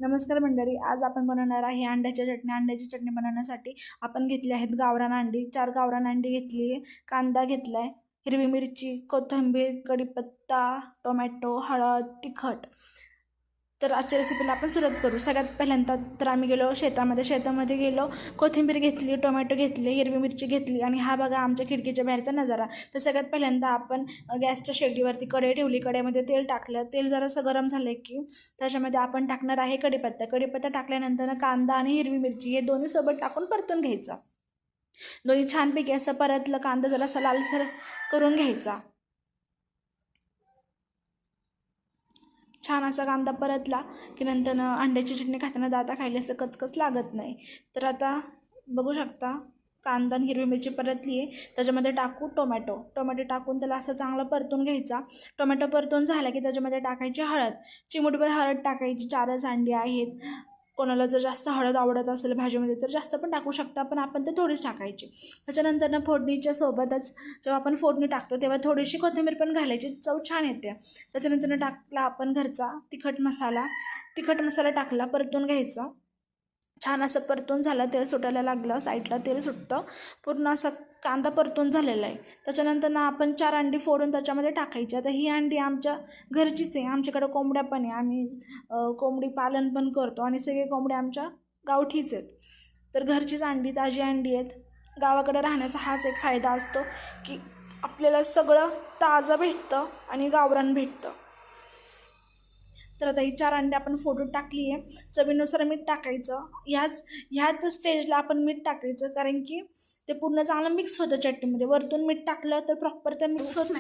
नमस्कार मंडळी, आज आपण बनवणार आहे अंड्याची चटणी। अंड्याची चटणी बनवण्यासाठी आपण घेतली आहेत गावरान अंडी। 4 गावरान अंडी घेतली आहे, कांदा घेतलाय, हिरवी मिरची, कोथिंबीर, कढीपत्ता, टोमॅटो, हळद, तिखट। तर आजच्या रेसिपीला आपण सुरुवात करू। सगळ्यात पहिल्यांदा तर आम्ही गेलो शेतामध्ये गेलो, कोथिंबीर घेतली, टोमॅटो घेतले, हिरवी मिरची घेतली आणि हा बघा आमच्या खिडकीच्या बाहेरचा नजारा। तर सगळ्यात पहिल्यांदा आपण गॅसच्या शेगडीवरती कढई ठेवली, कढईमध्ये तेल टाकलं। तेल जरासं गरम झालं की त्याच्यामध्ये आपण टाकणार आहे कढीपत्ता। कढीपत्ता टाकल्यानंतर कांदा आणि हिरवी मिरची हे दोन्ही सोबत टाकून परतून घ्यायचं। दोन्ही छानपैकी असं परतलं, कांदा जरासा लालसर करून घ्यायचा। छान असा कांदा परतला की नंतर अंड्याची चटणी खाताना दाता खायला असं कचकच लागत नाही। तर आता बघू शकता कांदा आणि हिरवी मिरची परतली आहे, त्याच्यामध्ये टाकू टोमॅटो टाकून त्याला असं चांगलं परतून घ्यायचा। टोमॅटो परतून झाला की त्याच्यामध्ये टाकायची हळद, चिमूटभर हळद टाकायची। 4च अंडी आहेत, कोणाला जर जास्त हळद आवडत असेल भाजीमध्ये तर जास्त पण टाकू शकता, पण आपण ते थोडीच टाकायची। त्याच्यानंतर फोडणीच्या सोबतच जेव्हा आपण फोडणी टाकतो तेव्हा थोडीशी कोथिंबीर पण घालायची, चव छान येते। त्याच्यानंतर टाकला आपण घरचा तिखट मसाला टाकला, परतून घ्यायचा। छान असं परतून झालं, तेल सुटायला लागलं, साईडला तेल सुटतं, पूर्ण असं कांदा परतून झालेला आहे। त्याच्यानंतर आपण 4 अंडी फोडून त्याच्यामध्ये टाकायची। आता ही अंडी आमच्या घरचीच आहे, आमच्याकडे कोंबड्या पण आहे, आम्ही कोंबडी पालन पण करतो आणि सगळे कोंबड्या आमच्या गावठीच आहेत। तर घरचीच अंडी, ताजी अंडी आहेत। गावाकडे राहण्याचा हाच एक फायदा असतो की आपल्याला सगळं ताजं भेटतं आणि गावरान भेटतं। तर आता ही 4 अंडी आपण फोडून टाकली आहे। चवीनुसार मीठ टाकायचं। ह्याच स्टेजला आपण मीठ टाकायचं, कारण की ते पूर्ण चांगलं मिक्स होतं चटणीमध्ये। वरतून मीठ टाकलं तर प्रॉपर ते मिक्स होत नाही।